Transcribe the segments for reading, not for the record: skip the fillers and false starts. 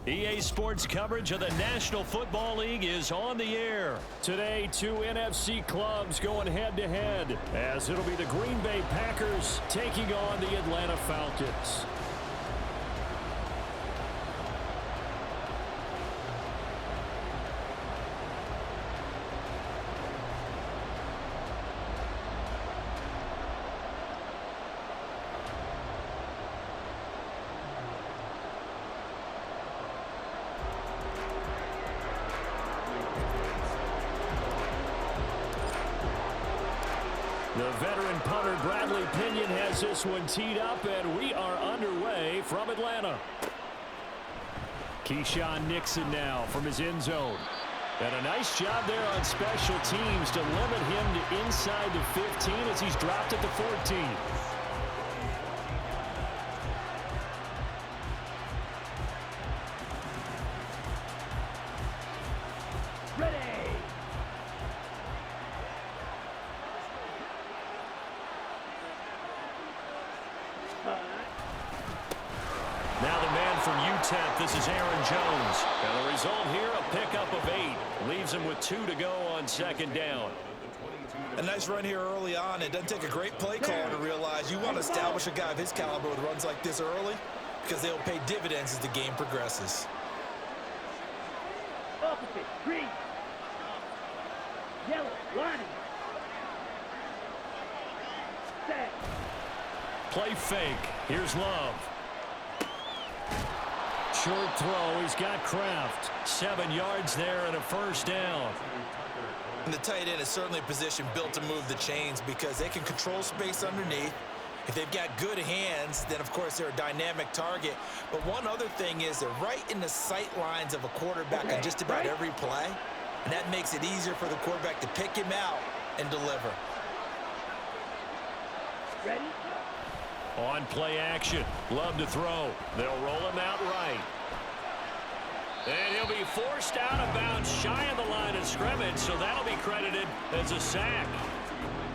EA Sports coverage of the National Football League is on the air. Today, two NFC clubs going head-to-head, as it'll be the Green Bay Packers taking on the Atlanta Falcons. The veteran punter Bradley Pinion has this one teed up, and we are underway from Atlanta. Keyshawn Nixon now from his end zone. And a nice job there on special teams to limit him to inside the 15 as he's dropped at the 14. Now the man from UTEP, this is Aaron Jones. And the result here, a pickup of 8. Leaves him with 2 to go on second down. A nice run here early on. It doesn't take a great play caller to realize you want to establish a guy of his caliber with runs like this early because they'll pay dividends as the game progresses. Opposite, green. Yellow, lining. Set. Play fake. Here's Love. Short throw. He's got Kraft. 7 yards there and a first down. And the tight end is certainly a position built to move the chains because they can control space underneath. If they've got good hands, then of course they're a dynamic target. But one other thing is they're right in the sight lines of a quarterback on just about every play. And that makes it easier for the quarterback to pick him out and deliver. Ready? On play action. Love to throw. They'll roll him out right. And he'll be forced out of bounds shy of the line of scrimmage, so that'll be credited as a sack.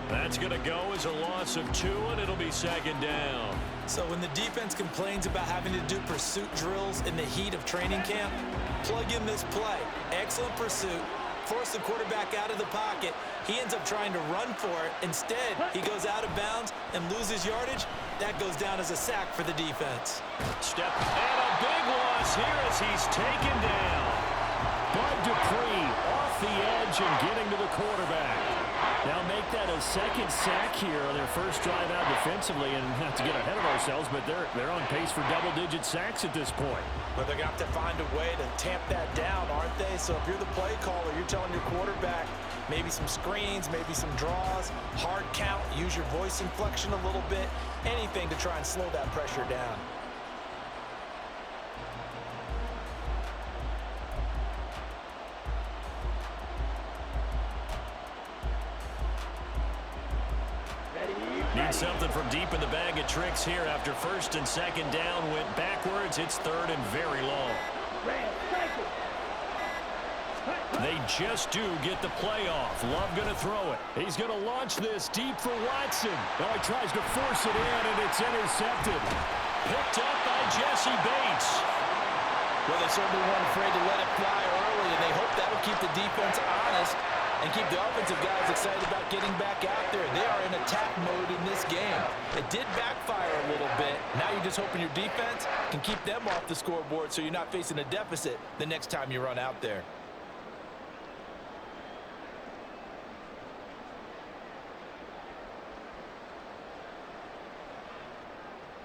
That's going to go as a loss of 2, and it'll be second down. So when the defense complains about having to do pursuit drills in the heat of training camp, plug in this play. Excellent pursuit. Force the quarterback out of the pocket. He ends up trying to run for it. Instead, he goes out of bounds and loses yardage. That goes down as a sack for the defense. Step and a big loss here as he's taken down. Bud Dupree off the edge and getting to the quarterback. Now make that a second sack here on their first drive out defensively, and not to get ahead of ourselves, but they're on pace for double-digit sacks at this point. But they're going to have to find a way to tamp that down, aren't they? So if you're the play caller, you're telling your quarterback maybe some screens, maybe some draws, hard count, use your voice inflection a little bit, anything to try and slow that pressure down. Need something from deep in the bag of tricks here after first and second down went backwards. It's third and very long. They just do get the play off. Love going to throw it. He's going to launch this deep for Watson. Oh, he tries to force it in, and it's intercepted. Picked up by Jesse Bates. Well, they certainly weren't afraid to let it fly early, and they hope that'll keep the defense honest and keep the offensive guys excited about getting back out there. They are in attack mode in this game. It did backfire a little bit. Now you're just hoping your defense can keep them off the scoreboard so you're not facing a deficit the next time you run out there.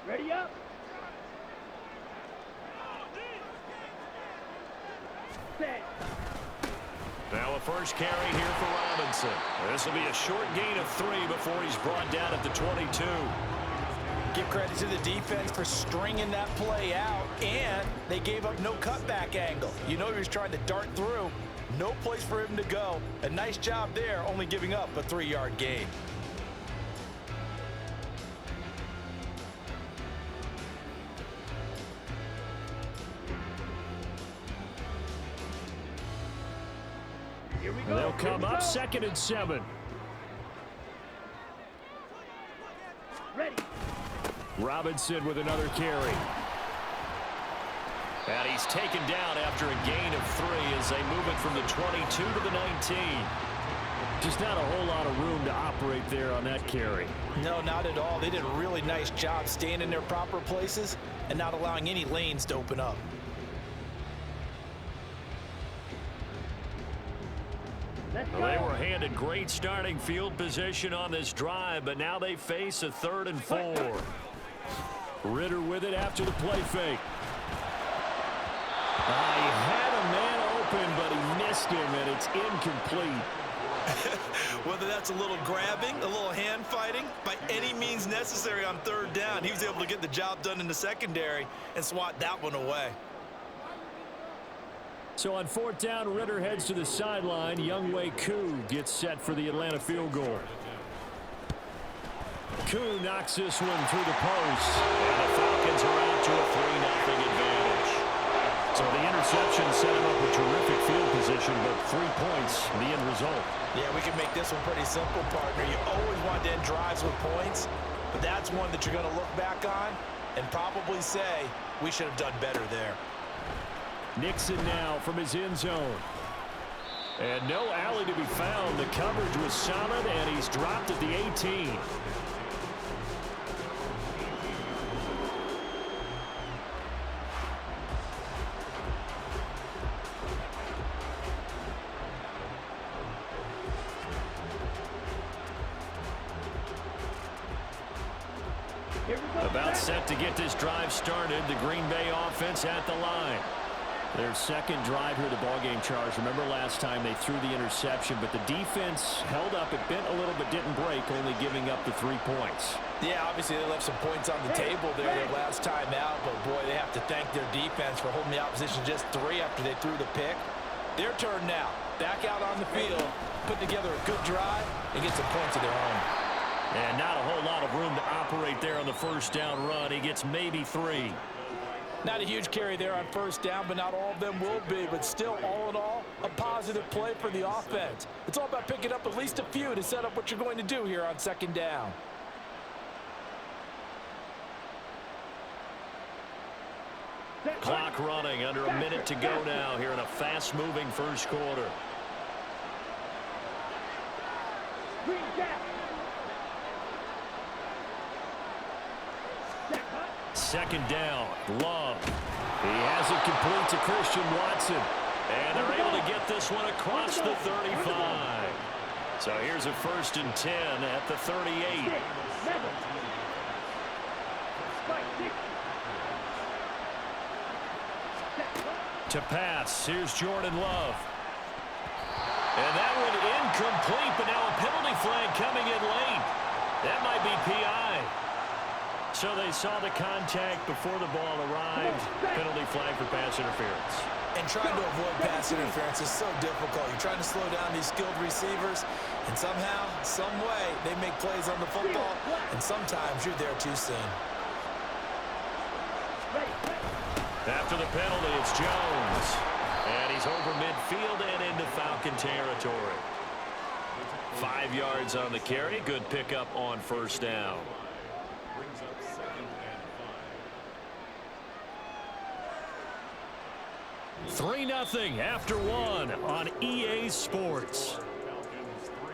Ready up. Set. Now a first carry here for Robinson. This will be a short gain of 3 before he's brought down at the 22. Give credit to the defense for stringing that play out, and they gave up no cutback angle. You know he was trying to dart through. No place for him to go. A nice job there, only giving up a 3-yard gain. They'll come up second and 7. Ready. Robinson with another carry. And he's taken down after a gain of 3 as they move it from the 22 to the 19. Just not a whole lot of room to operate there on that carry. No, not at all. They did a really nice job staying in their proper places and not allowing any lanes to open up. Well, they were handed great starting field position on this drive, but now they face a 3rd and 4. Ritter with it after the play fake. He had a man open, but he missed him, and it's incomplete. Whether that's a little grabbing, a little hand fighting, by any means necessary on 3rd down, he was able to get the job done in the secondary and swat that one away. So on 4th down, Ritter heads to the sideline. Younghoe Koo gets set for the Atlanta field goal. Koo knocks this one through the post. And the Falcons are out to a 3-0 advantage. So the interception set him up with terrific field position, but 3 points, the end result. Yeah, we can make this one pretty simple, partner. You always want to end drives with points, but that's one that you're going to look back on and probably say, we should have done better there. Nixon now from his end zone. And no alley to be found. The coverage was solid, and he's dropped at the 18. About set to get this drive started. The Green Bay offense at the line. Their second drive here, the ballgame charge. Remember last time they threw the interception, but the defense held up. It bent a little but didn't break, only giving up the 3 points. Yeah, obviously they left some points on the table there their last time out, but boy, they have to thank their defense for holding the opposition just 3 after they threw the pick. Their turn now. Back out on the field, put together a good drive, and get some points of their own. And not a whole lot of room to operate there on the 1st down run. He gets maybe 3. Not a huge carry there on 1st down, but not all of them will be. But still, all in all, a positive play for the offense. It's all about picking up at least a few to set up what you're going to do here on 2nd down. Clock running, under a minute to go now here in a fast-moving 1st quarter. Second down, Love. He has it complete to Christian Watson. And they're able to get this one across the 35. So here's a 1st and 10 at the 38. To pass, here's Jordan Love. And that one incomplete, but now a penalty flag coming in late. That might be PI. So they saw the contact before the ball arrived. Penalty flag for pass interference. And trying to avoid pass interference is so difficult. You're trying to slow down these skilled receivers, and somehow, some way, they make plays on the football, and sometimes you're there too soon. After the penalty, it's Jones. And he's over midfield and into Falcon territory. 5 yards on the carry. Good pickup on 1st down. Brings up 2nd and 5. 3-0 after 1 on EA Sports. Falcons 3,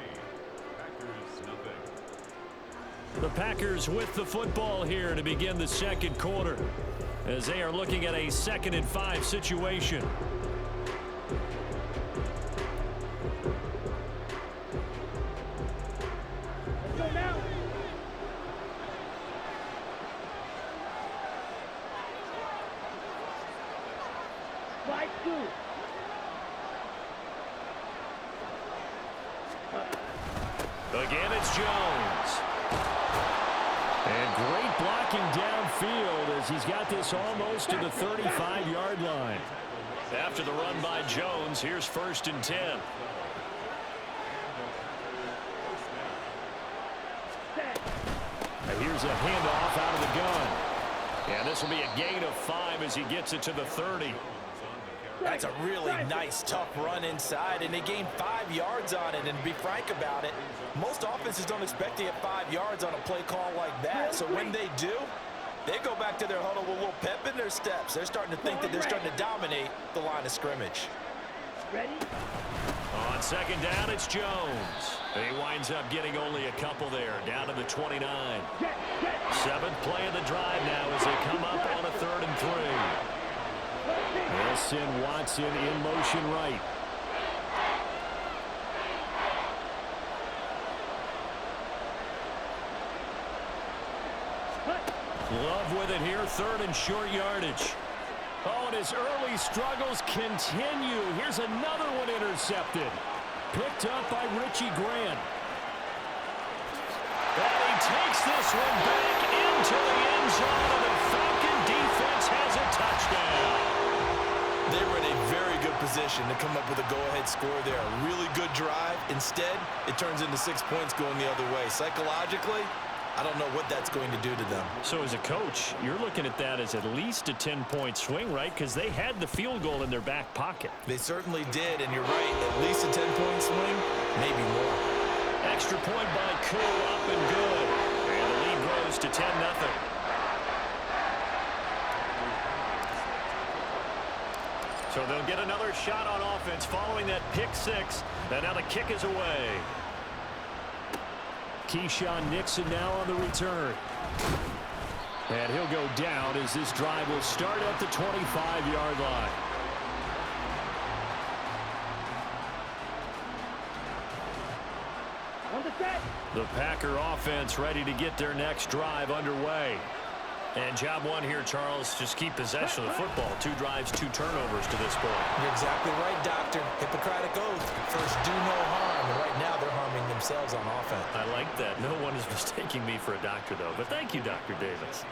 Packers nothing. The Packers with the football here to begin the 2nd quarter, as they are looking at a 2nd and 5 situation. Again, it's Jones. And great blocking downfield as he's got this almost to the 35-yard line. After the run by Jones, here's 1st and 10. And here's a handoff out of the gun. And this will be a gain of 5 as he gets it to the 30. That's a really nice, tough run inside, and they gained 5 yards on it. And to be frank about it, most offenses don't expect to get 5 yards on a play call like that. So when they do, they go back to their huddle with a little pep in their their steps. They're starting to think that they're starting to dominate the line of scrimmage. Ready? On second down, it's Jones. He winds up getting only a couple there, down to the 29. Seventh play of the drive now as they come up on a 3rd and 3. They'll send Watson in motion right. Love with it here, 3rd and short yardage. Oh, and his early struggles continue. Here's another one intercepted. Picked up by Richie Grant. And he takes this one back into the end zone, and the Falcon defense has a touchdown. They were in a very good position to come up with a go-ahead score there. A really good drive. Instead, it turns into 6 points going the other way. Psychologically, I don't know what that's going to do to them. So as a coach, you're looking at that as at least a 10-point swing, right? Because they had the field goal in their back pocket. They certainly did, and you're right. At least a 10-point swing, maybe more. Extra point by Koo, up and good. And the lead grows to 10-0. So they'll get another shot on offense following that pick 6. And now the kick is away. Keyshawn Nixon now on the return. And he'll go down as this drive will start at the 25-yard line. On the set. The Packer offense ready to get their next drive underway. And job one here, Charles, just keep possession of the football. 2 drives, 2 turnovers to this point. You're exactly right, Doctor. Hippocratic oath. First, do no harm. And right now, they're harming themselves on offense. I like that. No one is mistaking me for a doctor, though. But thank you, Dr. Davis.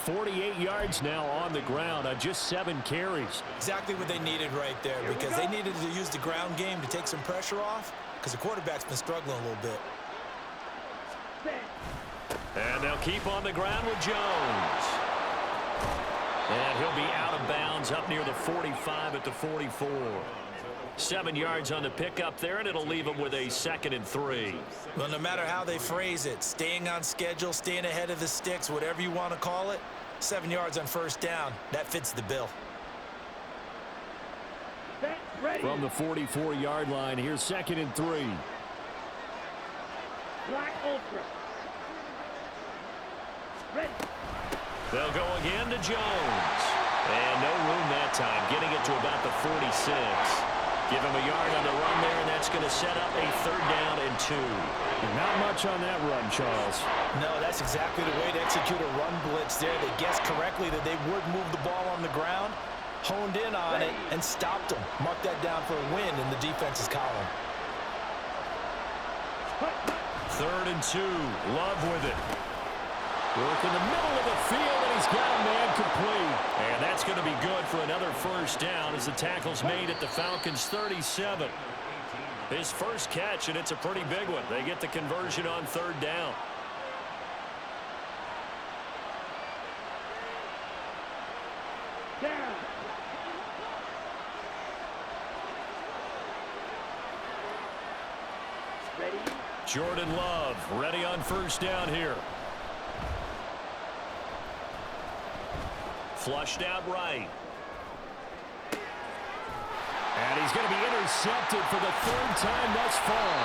48 yards now on the ground on just 7 carries. Exactly what they needed right there, because they needed to use the ground game to take some pressure off, because the quarterback's been struggling a little bit. And they'll keep on the ground with Jones. And he'll be out of bounds up near the 45 at the 44. 7 yards on the pickup there, and it'll leave him with a 2nd and 3. Well, no matter how they phrase it, staying on schedule, staying ahead of the sticks, whatever you want to call it, 7 yards on first down, that fits the bill. From the 44-yard line, here's 2nd and 3. Black Ultra. Ready. They'll go again to Jones. And no room that time, getting it to about the 46. Give him a yard on the run there, and that's going to set up a 3rd down and 2. Not much on that run, Charles. No, that's exactly the way to execute a run blitz there. They guessed correctly that they would move the ball on the ground, honed in on it, and stopped them. Mark that down for a win in the defense's column. 3rd and 2. Love with it. Work in the middle of the field, and he's got a man complete. And that's going to be good for another 1st down as the tackle's made at the Falcons' 37. His first catch, and it's a pretty big one. They get the conversion on 3rd down. Down. Ready. Jordan Love ready on 1st down here. Flushed out right. And he's going to be intercepted for the 3rd time thus far.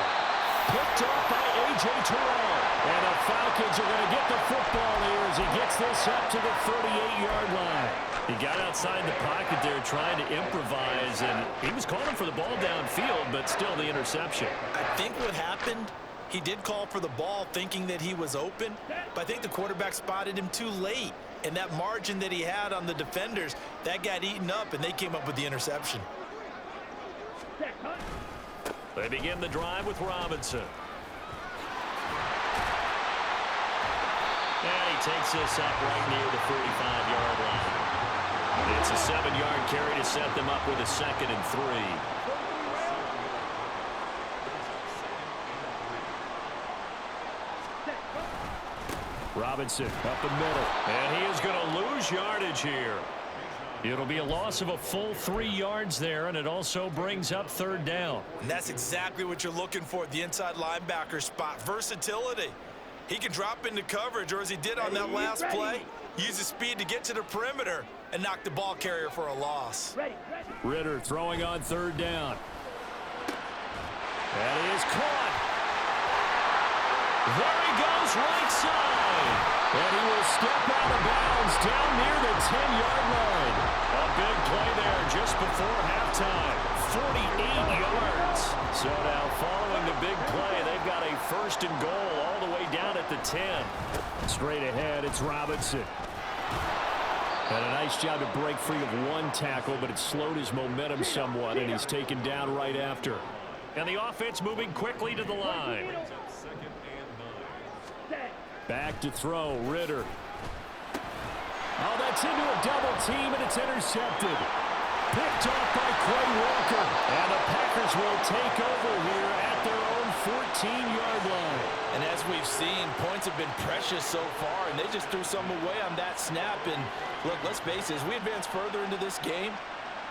Picked off by A.J. Terrell. And the Falcons are going to get the football here as he gets this up to the 38-yard line. He got outside the pocket there trying to improvise, and he was calling for the ball downfield, but still the interception. I think what happened, he did call for the ball thinking that he was open, but I think the quarterback spotted him too late. And that margin that he had on the defenders, that got eaten up, and they came up with the interception. They begin the drive with Robinson. And he takes this up right near the 45-yard line. It's a 7-yard carry to set them up with a 2nd and 3. Robinson up the middle. And he is going to lose yardage here. It'll be a loss of a full 3 yards there, and it also brings up 3rd down. And that's exactly what you're looking for at the inside linebacker spot. Versatility. He can drop into coverage, or as he did on that last play, Use his speed to get to the perimeter and knock the ball carrier for a loss. Ready. Ritter throwing on third down. That is caught. There he goes, right side. And he will step out of bounds down near the 10-yard line. A big play there just before halftime. 48 yards. So now following the big play, they've got a first and goal all the way down at the 10. Straight ahead, it's Robinson. And a nice job to break free of one tackle, but it slowed his momentum somewhat, and he's taken down right after. And the offense moving quickly to the line. Second and 9. Back to throw, Ritter. Oh, that's into a double team, and it's intercepted. Picked off by Quay Walker. And the Packers will take over here at their own 14-yard line. And as we've seen, points have been precious so far, and they just threw some away on that snap. And look, let's face it, as we advance further into this game,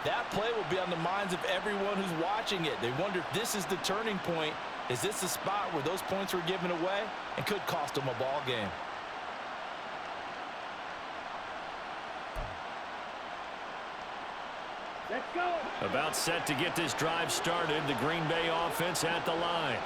that play will be on the minds of everyone who's watching it. They wonder if this is the turning point. Is this the spot where those points were given away and could cost them a ball game? Let's go. About set to get this drive started. The Green Bay offense at the line.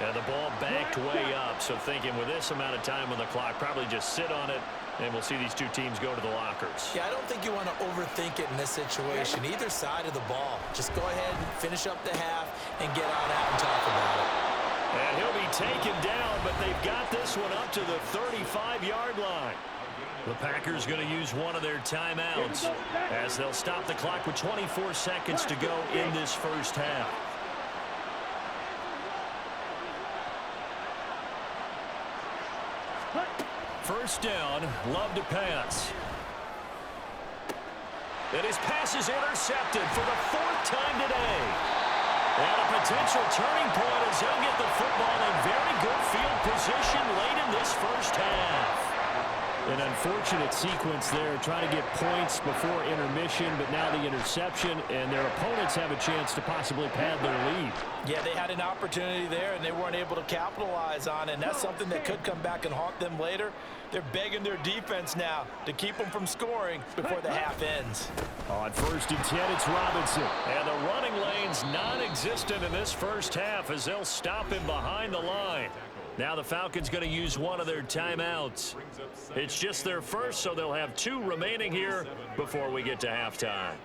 And the ball banked way up. So thinking with this amount of time on the clock, probably just sit on it, and we'll see these two teams go to the lockers. Yeah, I don't think you want to overthink it in this situation. Either side of the ball. Just go ahead and finish up the half and get on out and talk about it. And he'll be taken down, but they've got this one up to the 35-yard line. The Packers going to use one of their timeouts as they'll stop the clock with 24 seconds to go in this first half. First down, Love to pass. And his pass is intercepted for the fourth time today. And a potential turning point as they'll get the football in very good field position late in this first half. An unfortunate sequence there, trying to get points before intermission, but now the interception, and their opponents have a chance to possibly pad their lead. Yeah, they had an opportunity there, and they weren't able to capitalize on it, and that's something that could come back and haunt them later. They're begging their defense now to keep them from scoring before the half ends. On first and 10, it's Robinson. And the running lane's non-existent in this first half as they'll stop him behind the line. Now the Falcons going to use one of their timeouts. It's just their first, so they'll have two remaining here before we get to halftime.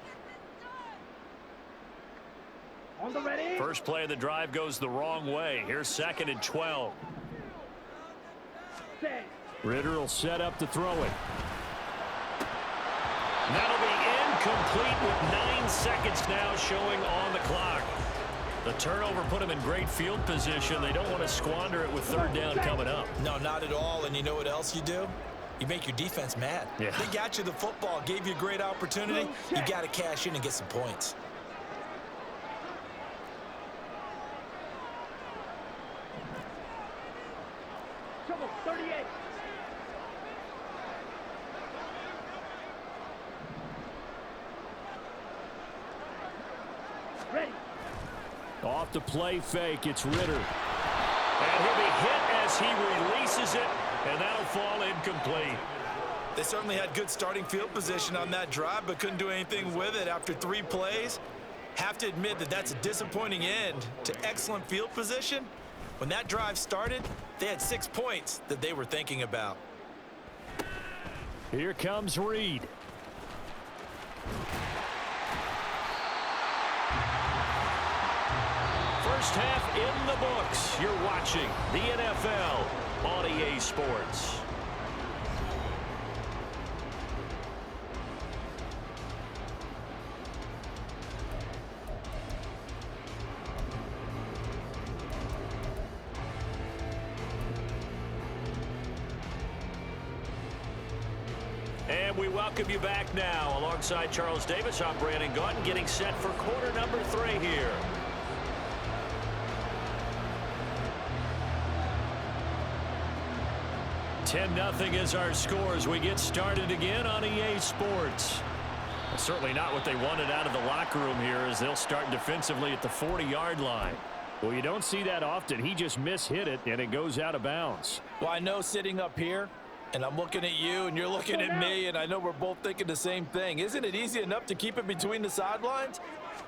On the ready. First play of the drive goes the wrong way. Here's second and 12. Set. Ritter will set up to throw it. That'll be incomplete with 9 seconds now showing on the clock. The turnover put them in great field position. They don't want to squander it with third down coming up. No, not at all. And you know what else you do? You make your defense mad. Yeah. They got you the football, gave you a great opportunity. You got to cash in and get some points. Trouble 38. Ready. Off the play fake, it's Ritter. And he'll be hit as he releases it, and that'll fall incomplete. They certainly had good starting field position on that drive, but couldn't do anything with it after 3 plays. Have to admit that that's a disappointing end to excellent field position. When that drive started, they had 6 points that they were thinking about. Here comes Reed. First half in the books. You're watching the NFL on EA Sports. And we welcome you back now. Alongside Charles Davis, I'm Brandon Gauton, getting set for quarter number 3 here. (10-0) is our score as we get started again on EA Sports. Well, certainly not what they wanted out of the locker room here as they'll start defensively at the 40-yard line. Well, you don't see that often. He just mishit it, and it goes out of bounds. Well, I know sitting up here, And I'm looking at you, and you're looking at me, and I know we're both thinking the same thing. Isn't it easy enough to keep it between the sidelines?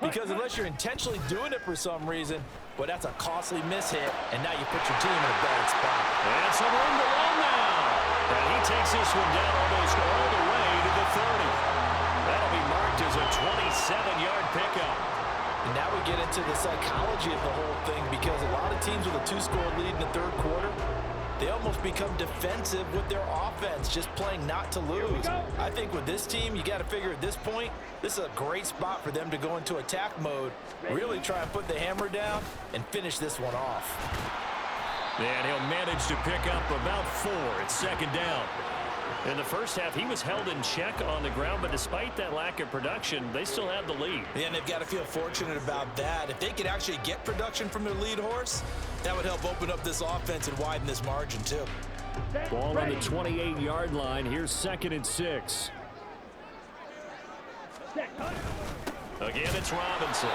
Because unless you're intentionally doing it for some reason, well, that's a costly mishit, and now you put your team in a bad spot. And some room to run now. And he takes this one down almost all the way to the 30. That'll be marked as a 27-yard pickup. And now we get into the psychology of the whole thing, because a lot of teams with a 2-score lead in the third quarter, they almost become defensive with their offense, just playing not to lose. I think with this team, you got to figure at this point, this is a great spot for them to go into attack mode, really try and put the hammer down and finish this one off. And he'll manage to pick up about 4 at second down. In the first half, he was held in check on the ground, but despite that lack of production, they still have the lead. Yeah, and they've got to feel fortunate about that. If they could actually get production from their lead horse, that would help open up this offense and widen this margin too. Ball on the 28-yard line. Here's 2nd and 6. Again, it's Robinson.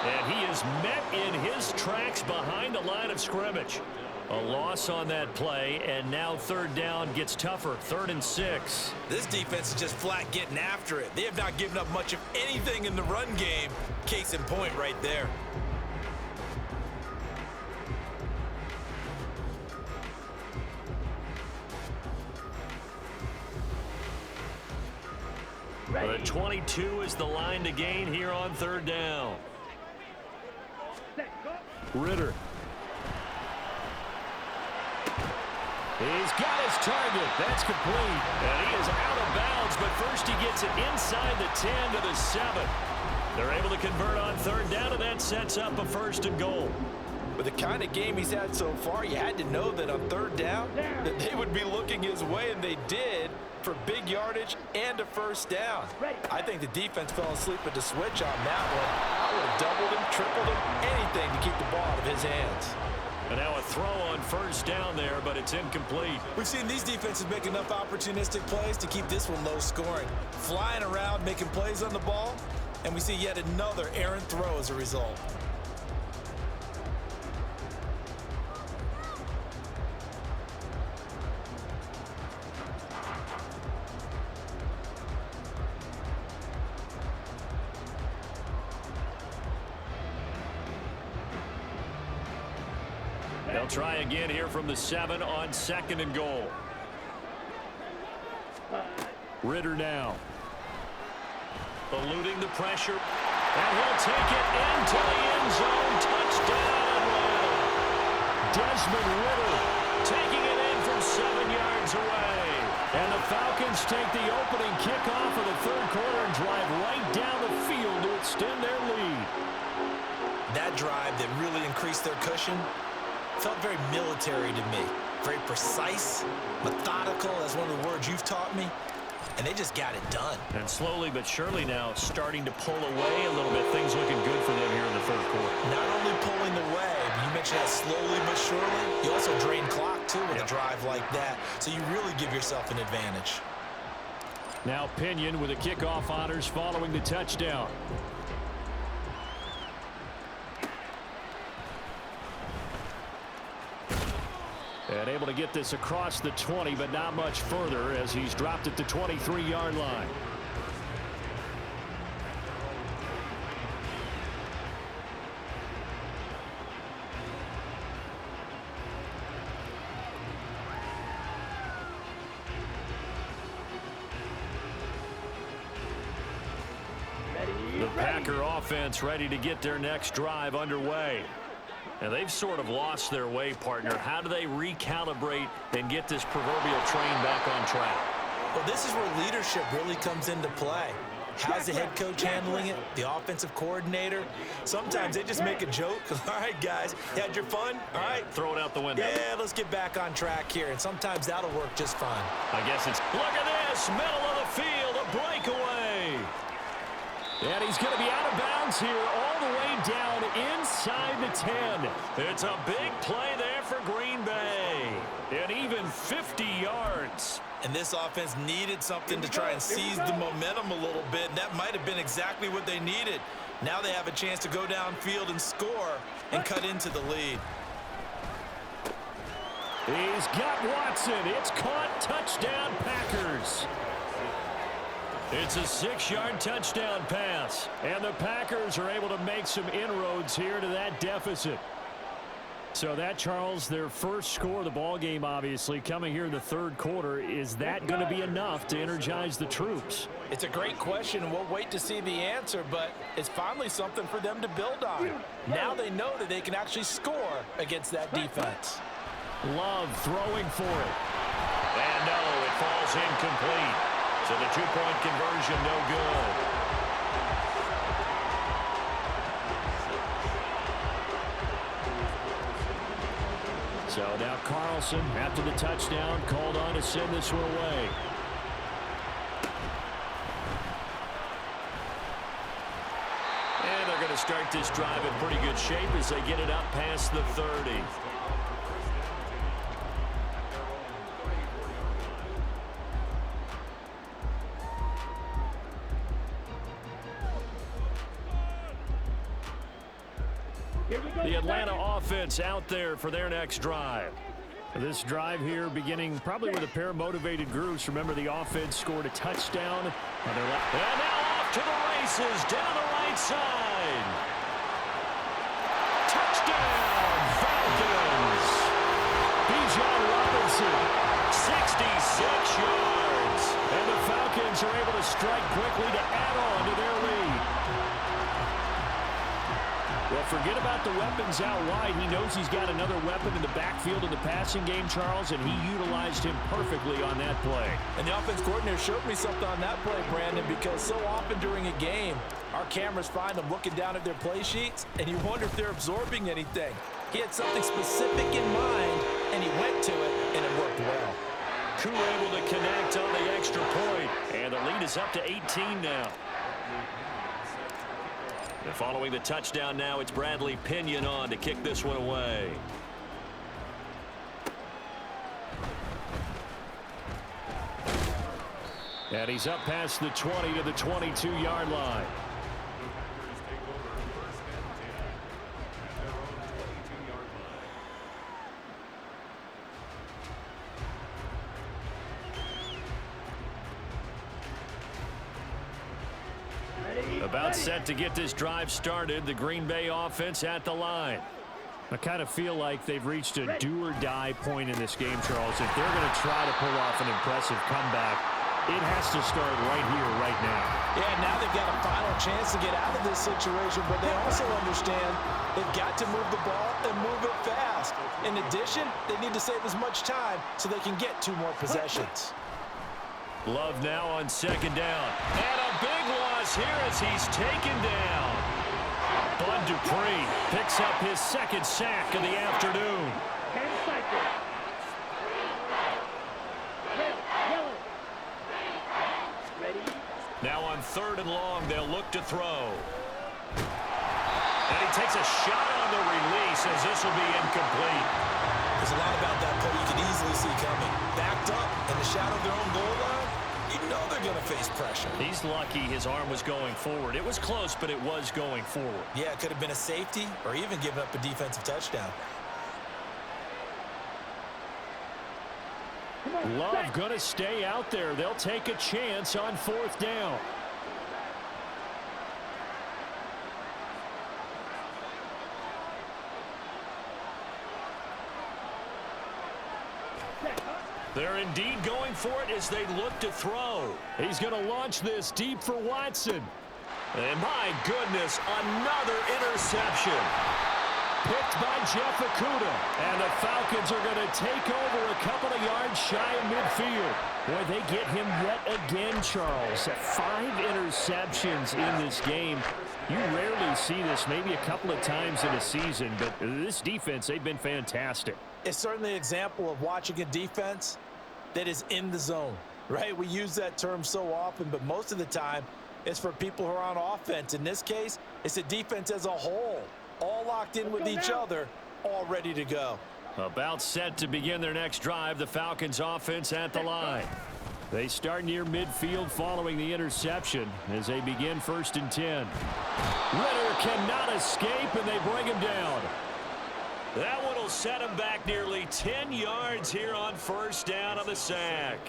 And he is met in his tracks behind the line of scrimmage. A loss on that play, and now third down gets tougher. 3rd and 6. This defense is just flat getting after it. They have not given up much of anything in the run game. Case in point right there. The 22 is the line to gain here on third down. Ritter. He's got his target. That's complete. And he is out of bounds, but first he gets it inside the 10 to the 7. They're able to convert on third down, and that sets up a 1st and goal. With the kind of game he's had so far, you had to know that on third down, that they would be looking his way, and they did, for big yardage and a 1st down. I think the defense fell asleep at the switch on that one. I would have doubled him, tripled him, anything to keep the ball out of his hands. And now a throw on 1st down there, but it's incomplete. We've seen these defenses make enough opportunistic plays to keep this one low scoring. Flying around, making plays on the ball, and we see yet another errant throw as a result. They'll try again here from the 7 on 2nd and goal. Ritter now. Eluding the pressure. And he'll take it into the end zone. Touchdown. Desmond Ritter taking it in from 7 yards away. And the Falcons take the opening kickoff of the third quarter and drive right down the field to extend their lead. That drive that really increased their cushion felt very military to me. Very precise, methodical, that's one of the words you've taught me. And they just got it done. And slowly but surely now starting to pull away a little bit. Things looking good for them here in the third quarter. Not only pulling away, but you mentioned that slowly but surely. You also drain clock, too, with a drive like that. So you really give yourself an advantage. Now Pinion with the kickoff honors following the touchdown. And able to get this across the 20, but not much further as he's dropped at the 23-yard line. The Packer offense ready to get their next drive underway. And they've sort of lost their way, partner. How do they recalibrate and get this proverbial train back on track? Well, this is where leadership really comes into play. How's the head coach handling it? The offensive coordinator? Sometimes they just make a joke. All right, guys, you had your fun? All right. Throw it out the window. Yeah, let's get back on track here. And sometimes that'll work just fine. I guess it's, look at this, middle of the field, a breakaway. And he's going to be out of bounds here all the way down inside the 10. It's a big play there for Green Bay. And even 50 yards. And this offense needed something to try and seize the momentum a little bit. And that might have been exactly what they needed. Now they have a chance to go downfield and score and cut into the lead. He's got Watson. It's caught. Touchdown, Packers. It's a 6-yard touchdown pass. And the Packers are able to make some inroads here to that deficit. So that, Charles, their first score of the ballgame, obviously, coming here in the third quarter. Is that going to be enough to energize the troops? It's a great question, and we'll wait to see the answer, but it's finally something for them to build on. Now they know that they can actually score against that defense. Love throwing for it. And no, it falls incomplete. So the two-point conversion, no good. So now Carlson, after the touchdown, called on to send this one away. And they're going to start this drive in pretty good shape as they get it up past the 30. The Atlanta offense out there for their next drive. This drive here beginning probably with a pair of motivated groups. Remember, the offense scored a touchdown on their left. And now off to the races down the right side. Touchdown, Falcons. Bijan Robinson, 66 yards. And the Falcons are able to strike quickly to add on to their lead. Well, forget about the weapons out wide. He knows he's got another weapon in the backfield in the passing game, Charles, and he utilized him perfectly on that play. And the offense coordinator showed me something on that play, Brandon, because so often during a game, our cameras find them looking down at their play sheets, and you wonder if they're absorbing anything. He had something specific in mind, and he went to it, and it worked well. Koo able to connect on the extra point, and the lead is up to 18 now. And following the touchdown now, it's Bradley Pinion on to kick this one away. And he's up past the 20 to the 22-yard line. About set to get this drive started. The Green Bay offense at the line. I kind of feel like they've reached a do-or-die point in this game, Charles. If they're going to try to pull off an impressive comeback, it has to start right here, right now. Yeah, now they've got a final chance to get out of this situation, but they also understand they've got to move the ball and move it fast. In addition, they need to save as much time so they can get 2 more possessions. Love now on second down. And a big loss here as he's taken down. Bud Dupree picks up his second sack of the afternoon. Now on 3rd and long, they'll look to throw. And he takes a shot on the release as this will be incomplete. There's a lot about that play you can easily see coming. Backed up in the shadow of their own goal line, you know they're going to face pressure. He's lucky his arm was going forward. It was close, but it was going forward. Yeah, it could have been a safety or even given up a defensive touchdown. Love going to stay out there. They'll take a chance on 4th down. They're indeed going for it as they look to throw. He's going to launch this deep for Watson. And my goodness, another interception. Picked by Jeff Okudah. And the Falcons are going to take over a couple of yards shy of midfield. Boy, they get him yet again, Charles. 5 interceptions in this game. You rarely see this, maybe a couple of times in a season, but this defense, they've been fantastic. It's certainly an example of watching a defense that is in the zone, right? We use that term so often, but most of the time it's for people who are on offense. In this case, it's a defense as a whole, all locked in with each other, all ready to go. About set to begin their next drive, the Falcons offense at the line. They start near midfield following the interception as they begin 1st and 10. Ritter cannot escape, and they bring him down. That one will set him back nearly 10 yards here on first down on the sack.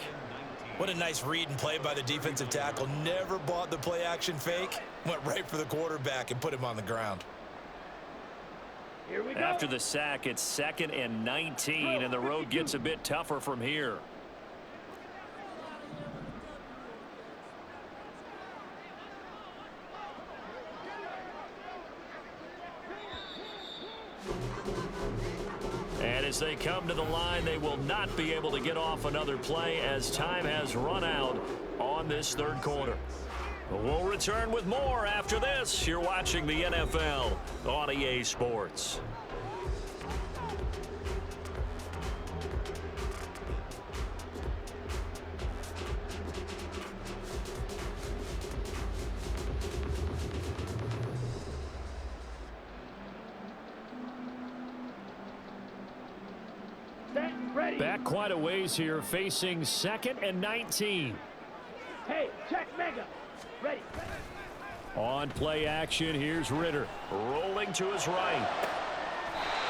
What a nice read and play by the defensive tackle. Never bought the play action fake. Went right for the quarterback and put him on the ground. Here we go. After the sack, it's 2nd and 19, and the road gets a bit tougher from here. And as they come to the line, they will not be able to get off another play as time has run out on this third quarter. We'll return with more after this. You're watching the NFL on EA Sports. Ready. Back quite a ways here, facing 2nd and 19. Hey, check mega. Ready. On play action, here's Ritter. Rolling to his right.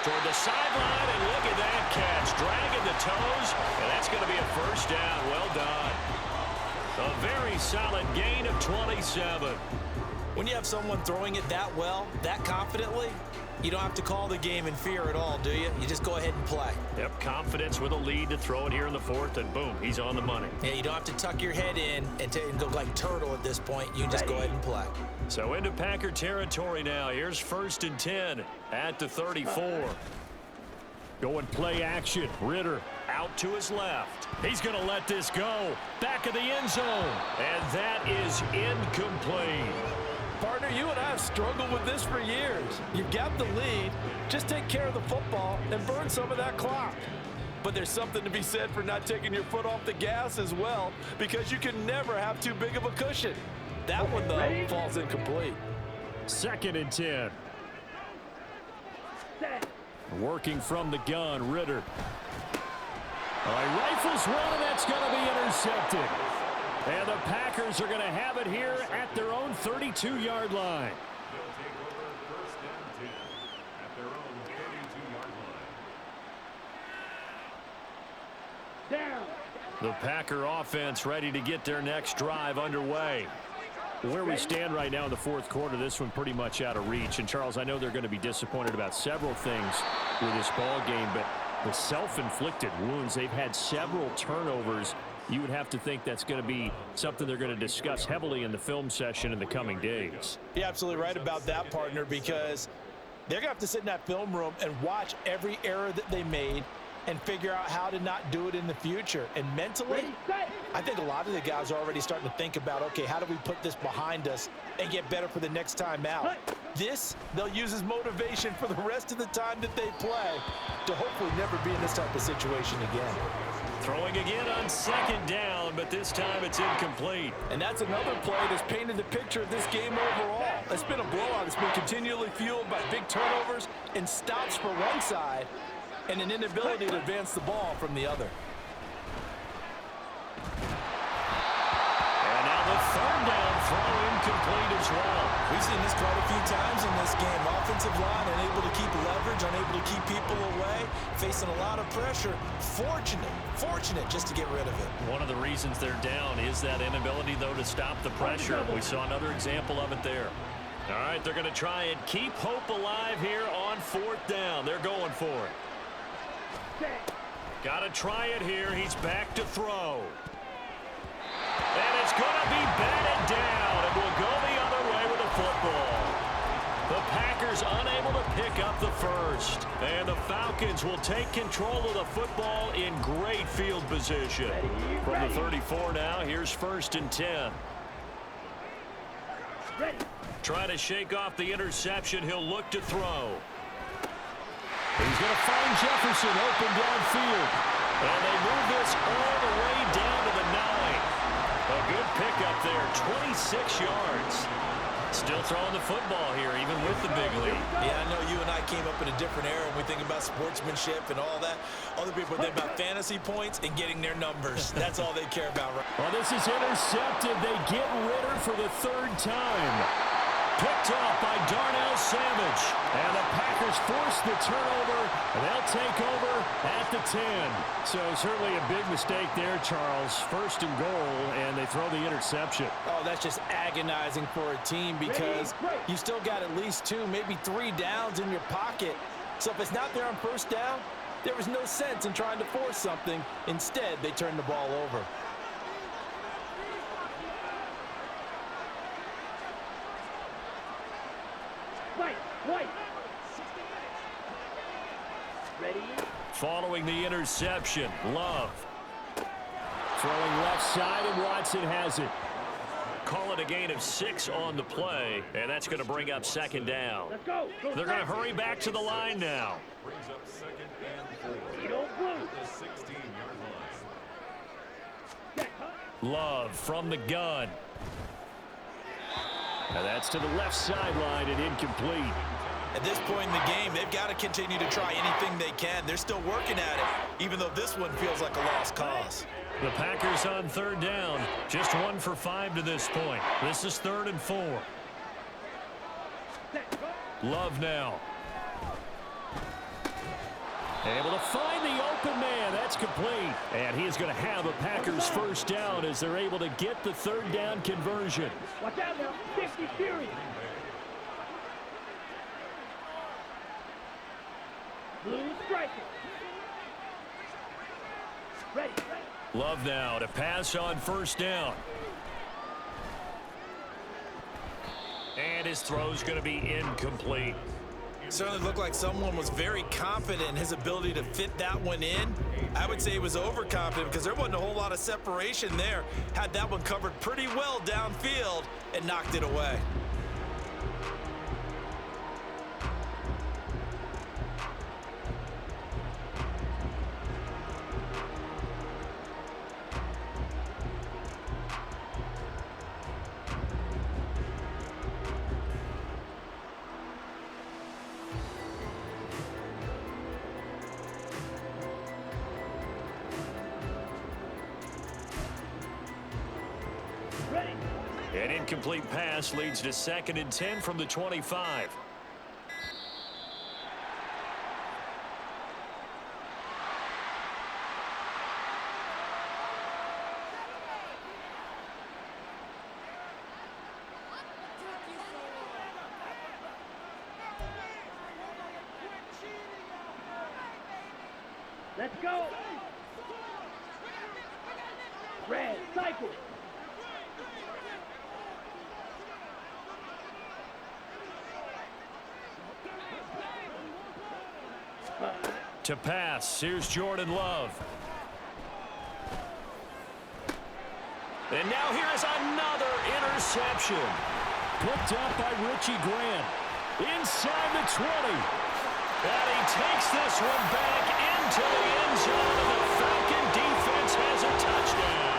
Toward the sideline, and look at that catch. Dragging the toes, and that's going to be a first down. Well done. A very solid gain of 27. When you have someone throwing it that well, that confidently, you don't have to call the game in fear at all, do you? You just go ahead and play. Yep, confidence with a lead to throw it here in the 4th, and boom, he's on the money. Yeah, you don't have to tuck your head in and go like turtle at this point. You can just go ahead and play. So into Packer territory now. Here's 1st and 10 at the 34. Going play action. Ritter out to his left. He's going to let this go. Back of the end zone. And that is incomplete. Partner, you and I have struggled with this for years. You've got the lead. Just take care of the football and burn some of that clock. But there's something to be said for not taking your foot off the gas as well, because you can never have too big of a cushion. That one, though, falls incomplete. 2nd and 10. Set. Working from the gun, Ritter. All right, rifles one, and that's going to be intercepted. And the Packers are going to have it here at their own 32-yard line. They'll take over 1st and 10 at their own 32-yard line. Down. The Packer offense ready to get their next drive underway. Where we stand right now in the 4th quarter, this one pretty much out of reach. And, Charles, I know they're going to be disappointed about several things with this ball game, but the self-inflicted wounds, they've had several turnovers. You would have to think that's going to be something they're going to discuss heavily in the film session in the coming days. You're absolutely right about that, partner, because they're going to have to sit in that film room and watch every error that they made and figure out how to not do it in the future. And mentally, I think a lot of the guys are already starting to think about, okay, how do we put this behind us and get better for the next time out? This, they'll use as motivation for the rest of the time that they play to hopefully never be in this type of situation again. Throwing again on 2nd down, but this time it's incomplete. And that's another play that's painted the picture of this game overall. It's been a blowout. It's been continually fueled by big turnovers and stops for one side and an inability to advance the ball from the other. And now the 3rd down throw incomplete as well. We've seen this quite a few times in this game. Offensive line unable to keep leverage, unable to keep people away, facing a lot of pressure. Fortunate just to get rid of it. One of the reasons they're down is that inability, though, to stop the pressure. We saw another example of it there. All right, they're going to try and keep hope alive here on 4th down. They're going for it. Got to try it here. He's back to throw. And it's going to be batted down, and we'll go the other way with the football. The Packers unable to pick up the first. And the Falcons will take control of the football in great field position. From the 34 now, here's 1st and 10. Trying to shake off the interception. He'll look to throw. He's going to find Jefferson open downfield. And they move this all the way down to the 9. A good pickup there, 26 yards. Still throwing the football here, even with the big lead. Yeah, I know you and I came up in a different era when we think about sportsmanship and all that. Other people think about fantasy points and getting their numbers. That's all they care about. Right? Well, this is intercepted. They get Ritter for the 3rd time. Picked up by Darnell Savage. And the Packers force the turnover, and they'll take over at the 10. So certainly a big mistake there, Charles. First and goal, and they throw the interception. Oh, that's just agonizing for a team because you still got at least 2, maybe 3 downs in your pocket. So if it's not there on first down, there was no sense in trying to force something. Instead, they turned the ball over. White. Ready? Following the interception, Love. Throwing left side, and Watson has it. Call it a gain of 6 on the play, and that's going to bring up second down. Let's go. They're going to hurry back to the line now. Brings up second and 4. You don't blue. The 16-yard line. Love from the gun. And that's to the left sideline and incomplete. At this point in the game, they've got to continue to try anything they can. They're still working at it, even though this one feels like a lost cause. The Packers on third down, just 1 for 5 to this point. This is 3rd and 4. Love now. Able to find the open man. That's complete. And he is going to have a Packers first down as they're able to get the third down conversion. Watch out now. 60 Fury. Blue striker. Ready. Love now to pass on first down. And his throw's going to be incomplete. Certainly looked like someone was very confident in his ability to fit that one in. I would say he was overconfident because there wasn't a whole lot of separation there. Had that one covered pretty well downfield and knocked it away. An incomplete pass leads to 2nd and 10 from the 25. Let's go. Red cycle. To pass, here's Jordan Love. And now here is another interception. Picked up by Richie Grant. Inside the 20. And he takes this one back into the end zone. And the Falcon defense has a touchdown.